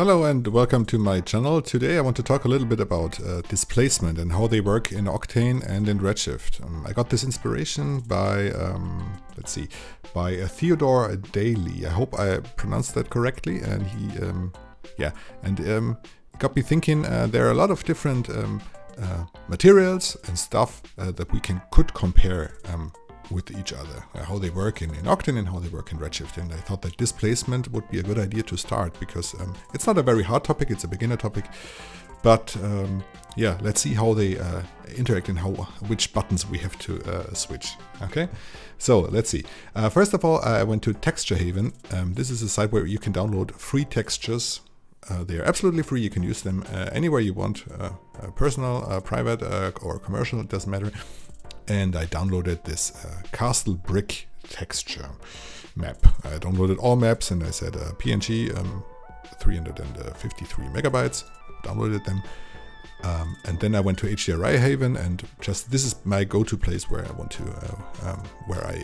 Hello and welcome to my channel. Today I want to talk a little bit about displacement and how they work in Octane and in Redshift. I got this inspiration by, by Theodore Daly. I hope I pronounced that correctly. And he, got me thinking. There are a lot of different materials and stuff that we could compare with each other, how they work in Octane and how they work in Redshift. And I thought that displacement would be a good idea to start because it's not a very hard topic, it's a beginner topic. But let's see how they interact and which buttons we have to switch. Okay, so let's see. First of all, I went to Texture Haven. This is a site where you can download free textures. They are absolutely free. You can use them anywhere you want, personal, private, or commercial, it doesn't matter. And I downloaded this castle brick texture map. I downloaded all maps and I said PNG, 353 megabytes, downloaded them. And then I went to HDRI Haven and this is my go-to place where I want to, where I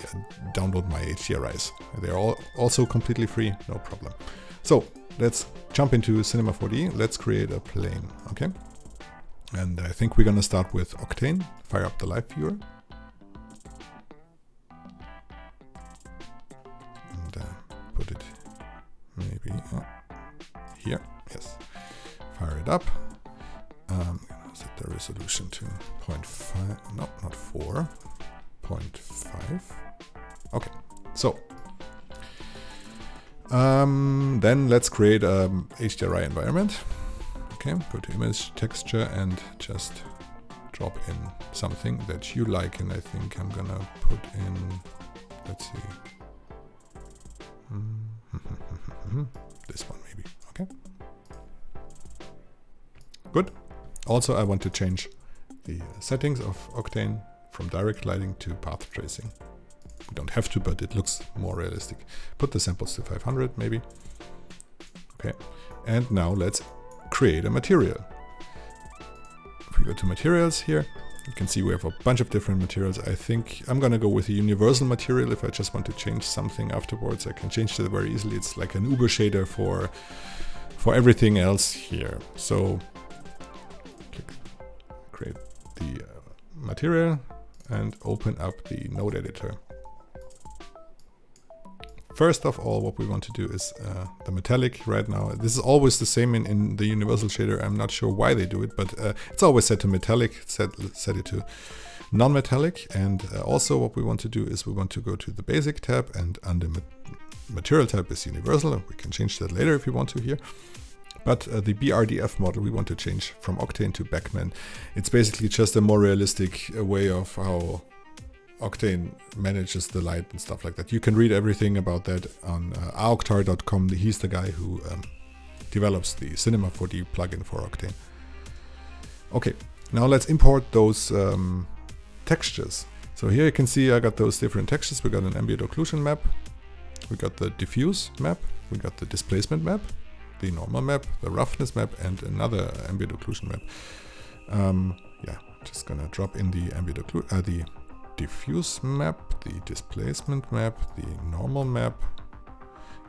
download my HDRIs. They're all also completely free, no problem. So let's jump into Cinema 4D. Let's create a plane, okay? And I think we're gonna start with Octane. Fire up the live viewer. And put it maybe here. Yes. Fire it up. I'm gonna set the resolution to 0.5. No, not 4. 0.5. Okay. So then let's create a HDRI environment. Okay, go to image, texture, and just drop in something that you like. And I think I'm gonna put in, let's see, this one maybe. Okay, good. Also, I want to change the settings of Octane from direct lighting to path tracing. We don't have to, but it looks more realistic. Put the samples to 500 maybe. Okay, and now let's create a material. If we go to materials here, you can see we have a bunch of different materials. I think I'm gonna go with a universal material. If I just want to change something afterwards, I can change that very easily. It's like an Uber shader for everything else here. So create the material and open up the node editor. First of all, what we want to do is the metallic right now. This is always the same in the universal shader. I'm not sure why they do it, but it's always set to metallic. Set it to non-metallic. And also what we want to do is we want to go to the basic tab, and under material tab is universal. We can change that later if you want to here. But the BRDF model we want to change from Octane to Beckman. It's basically just a more realistic way of how Octane manages the light and stuff like that. You can read everything about that on aoctar.com. He's the guy who develops the Cinema 4D plugin for Octane. Okay, now let's import those textures. So here you can see I got those different textures. We got an ambient occlusion map, we got the diffuse map, we got the displacement map, the normal map, the roughness map, and another ambient occlusion map. Just gonna drop in the ambient occlusion, the diffuse map, the displacement map, the normal map,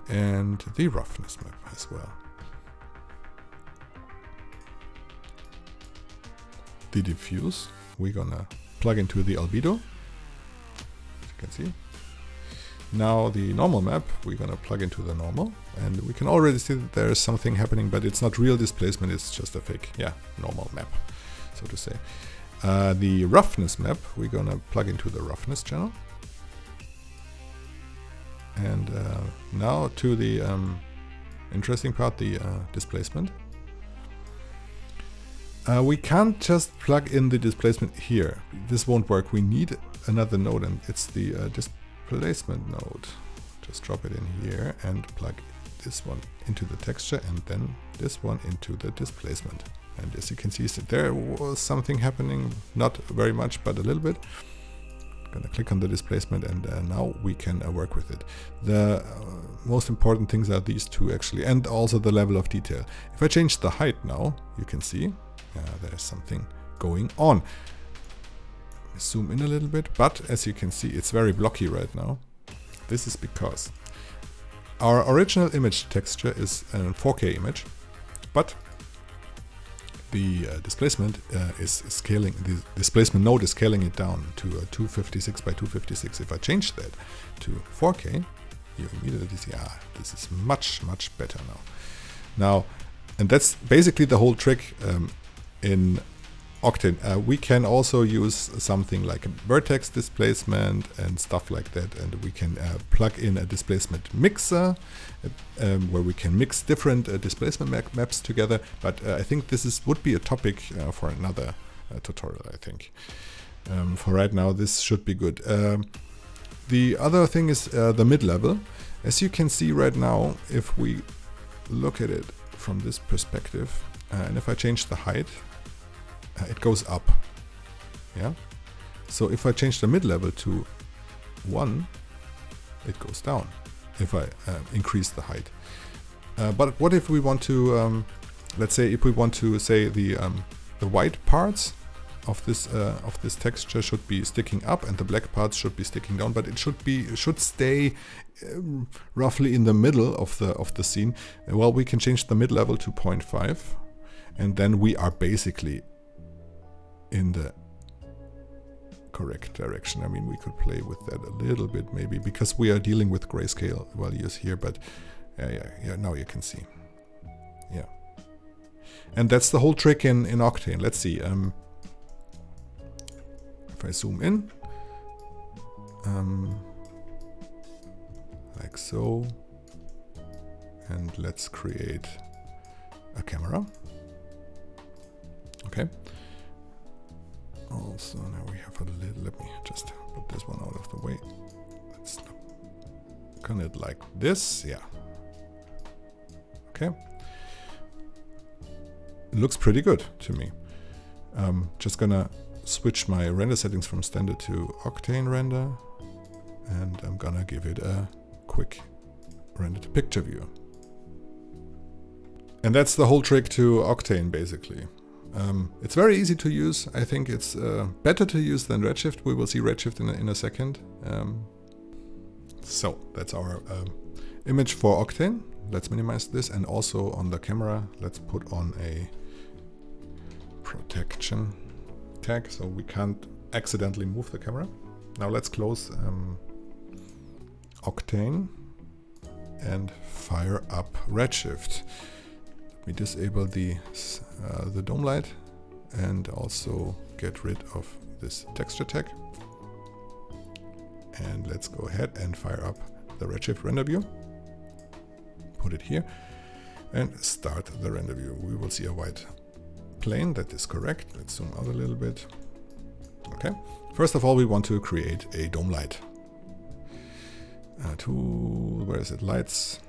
and the roughness map as well. The diffuse we're gonna plug into the albedo, as you can see. Now the normal map we're gonna plug into the normal, and we can already see that there is something happening, but it's not real displacement, it's just a fake, normal map, so to say. The roughness map, we're gonna plug into the roughness channel. And now to the interesting part, the displacement. We can't just plug in the displacement here. This won't work. We need another node, and it's the displacement node. Just drop it in here and plug this one into the texture, and then this one into the displacement. And as you can see, there was something happening, not very much, but a little bit. I'm gonna click on the displacement, and now we can work with it. The most important things are these two actually, and also the level of detail. If I change the height now, you can see there's something going on. Zoom in a little bit, but as you can see, it's very blocky right now. This is because our original image texture is a 4K image. But the displacement is scaling, the displacement node is scaling it down to 256 by 256. If I change that to 4K, you immediately see, this is much, much better now. And that's basically the whole trick in Octane. We can also use something like a vertex displacement and stuff like that, and we can plug in a displacement mixer where we can mix different displacement maps together. But I think this would be a topic for another tutorial, I think. For right now, this should be good. The other thing is the mid-level. As you can see right now, if we look at it from this perspective, and if I change the height, it goes up. Yeah. So if I change the mid-level to 1, it goes down. If I increase the height. But what if we want to, let's say, if we want to say the white parts of this texture should be sticking up and the black parts should be sticking down, but it should stay roughly in the middle of the scene. Well, we can change the mid-level to 0.5, and then we are basically in the correct direction. I mean, we could play with that a little bit maybe, because we are dealing with grayscale values here, but yeah, now you can see. Yeah. And that's the whole trick in Octane. Let's see. If I zoom in, like so, and let's create a camera. Okay. Also, now we have a little, let me just put this one out of the way. Let's look on it like this, yeah. Okay. It looks pretty good to me. Just gonna switch my render settings from standard to Octane render, and I'm gonna give it a quick render to picture view. And that's the whole trick to Octane, basically. It's very easy to use. I think it's better to use than Redshift. We will see Redshift in a second. So that's our image for Octane. Let's minimize this, and also on the camera, let's put on a protection tag so we can't accidentally move the camera. Now let's close Octane and fire up Redshift. Let me disable the dome light and also get rid of this texture tag. And let's go ahead and fire up the Redshift render view. Put it here and start the render view. We will see a white plane. That is correct. Let's zoom out a little bit. Okay. First of all, we want to create a dome light. Where is it? Lights.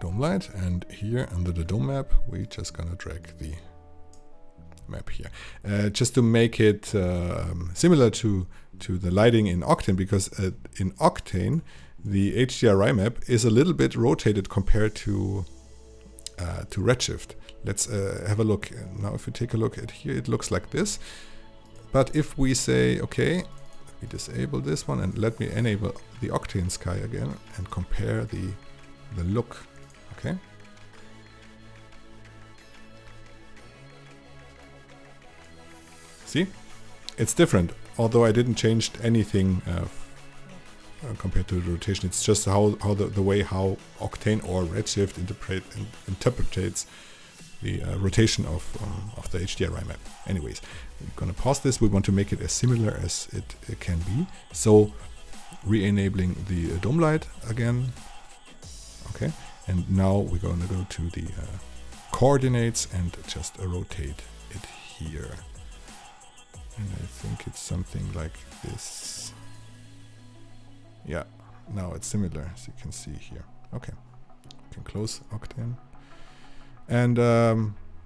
Dome light, and here under the dome map we're just gonna drag the map here just to make it similar to the lighting in Octane, because in Octane the HDRI map is a little bit rotated compared to Redshift. Let's have a look now. If we take a look at here, it looks like this, but if we say okay, let me disable this one and let me enable the Octane sky again and compare the look. Okay. See, it's different. Although I didn't change anything compared to the rotation. It's just how the way how Octane or Redshift interprets the rotation of the HDRI map. Anyways, we're gonna pause this. We want to make it as similar as it can be. So re-enabling the dome light again. Okay. And now we're going to go to the coordinates and just rotate it here. And I think it's something like this. Yeah, now it's similar, as you can see here. Okay, you can close Octane. And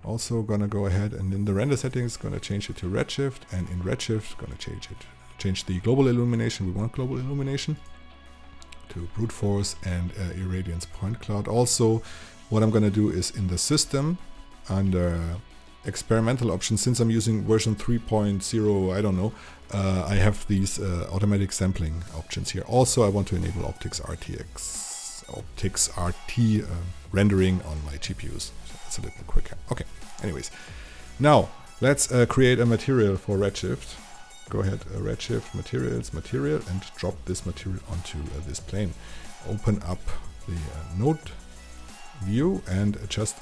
also gonna go ahead and in the render settings, gonna change it to Redshift, and in Redshift, gonna change the global illumination. We want global illumination to brute force and irradiance point cloud. Also, what I'm gonna do is in the system under experimental options, since I'm using version 3.0, I don't know, I have these automatic sampling options here. Also, I want to enable optics RTX optics RT rendering on my GPUs. So it's a little quicker. Okay, anyways. Now, let's create a material for Redshift. Go ahead, Redshift, materials, material, and drop this material onto this plane. Open up the node view and just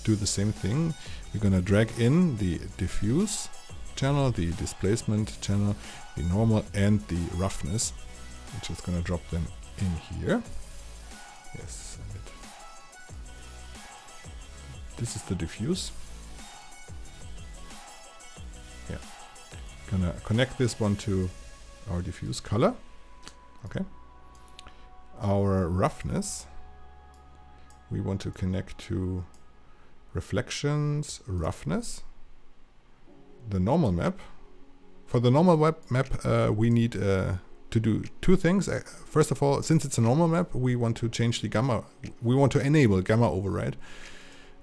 do the same thing. We're gonna drag in the diffuse channel, the displacement channel, the normal, and the roughness. We're just gonna drop them in here. Yes, this is the diffuse. Yeah, gonna connect this one to our diffuse color. Okay, our roughness, we want to connect to reflections, roughness, the normal map. For the normal map, we need to do two things. First of all, since it's a normal map, we want to change the gamma. We want to enable gamma override.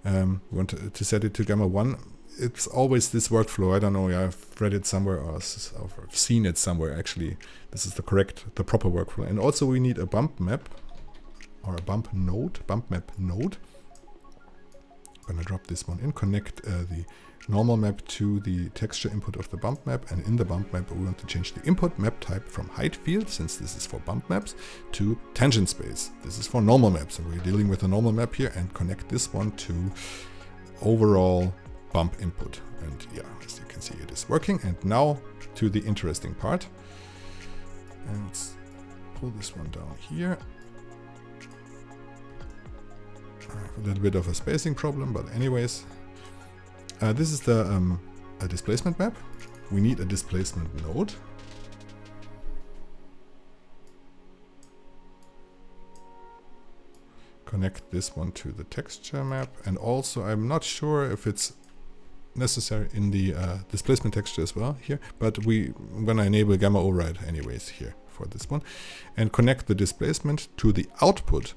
We want to set it to gamma 1. It's always this workflow. I don't know. I've read it somewhere or I've seen it somewhere. Actually, this is the proper workflow. And also we need a bump map or a bump map node. I'm gonna drop this one in, connect the normal map to the texture input of the bump map, and in the bump map we want to change the input map type from height field, since this is for bump maps, to tangent space. This is for normal maps, and we're dealing with a normal map here, and connect this one to overall bump input. And yeah, as you can see, it is working. And now to the interesting part. And let's pull this one down here. I have a little bit of a spacing problem, but anyways, this is the a displacement map. We need a displacement node. Connect this one to the texture map, and also I'm not sure if it's necessary in the displacement texture as well here, but I'm gonna enable gamma override anyways here for this one, and connect the displacement to the output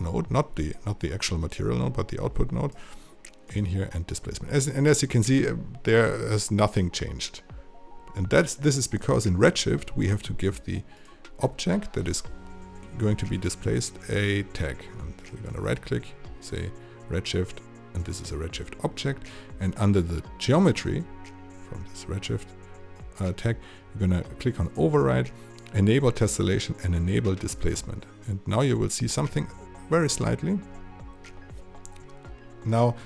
node, not the actual material node, but the output node in here, and displacement. As you can see, there has nothing changed, and this is because in Redshift we have to give the object that is going to be displaced a tag, and we're gonna right click, say Redshift, and this is a Redshift object, and under the geometry from this Redshift tag, we're gonna click on override, enable tessellation, and enable displacement. And now you will see something very slightly. Now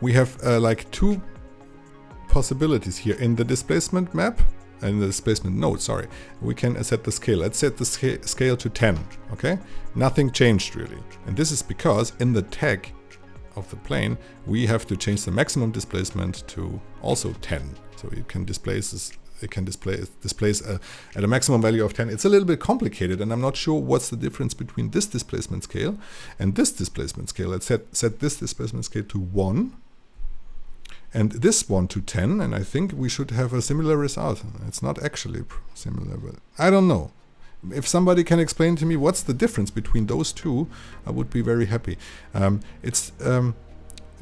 we have like two possibilities here in the displacement map and the displacement node. Sorry, we can set the scale. Let's set the scale to 10. Okay, nothing changed really, and this is because in the tag of the plane we have to change the maximum displacement to also 10, so it can displace at a maximum value of 10. It's a little bit complicated, and I'm not sure what's the difference between this displacement scale and this displacement scale. Let's set this displacement scale to 1 and this one to 10, and I think we should have a similar result. It's not actually similar, but I don't know. If somebody can explain to me what's the difference between those two, I would be very happy. It's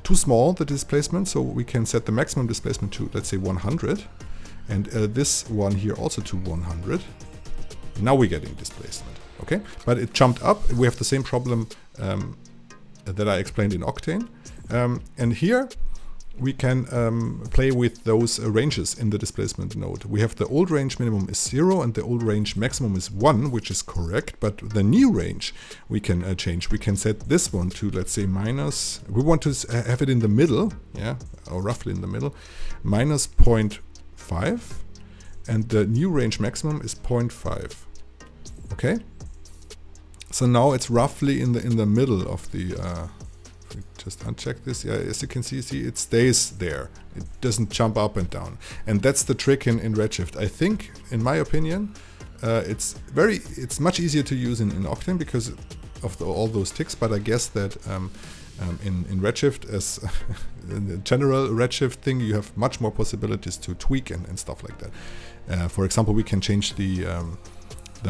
too small, the displacement, so we can set the maximum displacement to, let's say, 100. And this one here also to 100. Now we're getting displacement, okay? But it jumped up. We have the same problem that I explained in Octane. And here we can play with those ranges in the displacement node. We have the old range minimum is 0 and the old range maximum is 1, which is correct. But the new range we can change. We can set this one to, let's say, minus. We want to have it in the middle, yeah, or roughly in the middle, minus 0.5, and the new range maximum is 0.5. Okay, so now it's roughly in the middle of the if we just uncheck this, yeah, as you can see it stays there. It doesn't jump up and down, and that's the trick in Redshift. I think, in my opinion, it's much easier to use in Octane because of all those ticks, but I guess that in Redshift, as in the general Redshift thing, you have much more possibilities to tweak and stuff like that. For example, we can change the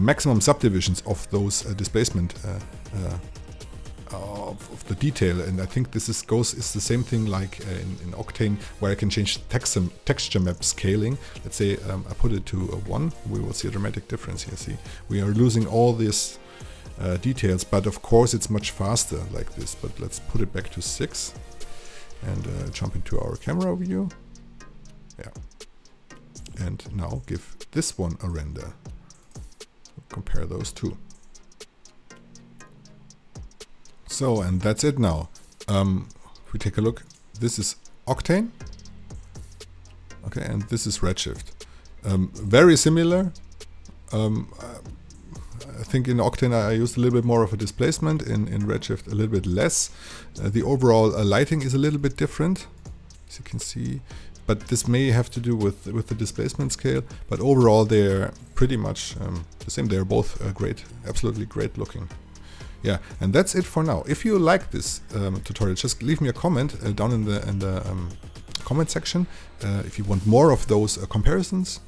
maximum subdivisions of those displacement of the detail, and I think this is the same thing like in Octane, where I can change texture map scaling. Let's say I put it to 1, we will see a dramatic difference here. See, we are losing all this details, but of course it's much faster like this. But let's put it back to 6 and jump into our camera view. Yeah. And now give this one a render. Compare those two. So, and that's it now. If we take a look, this is Octane. Okay, and this is Redshift. Very similar. I think in Octane I used a little bit more of a displacement, in Redshift a little bit less. The overall lighting is a little bit different, as you can see, but this may have to do with the displacement scale, but overall they're pretty much the same. They're both great, absolutely great looking. Yeah, and that's it for now. If you like this tutorial, just leave me a comment down in the comment section if you want more of those comparisons,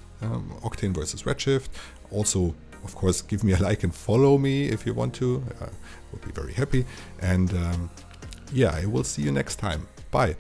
Octane versus Redshift. Also, of course, give me a like and follow me if you want to. I would be very happy. And yeah, I will see you next time. Bye.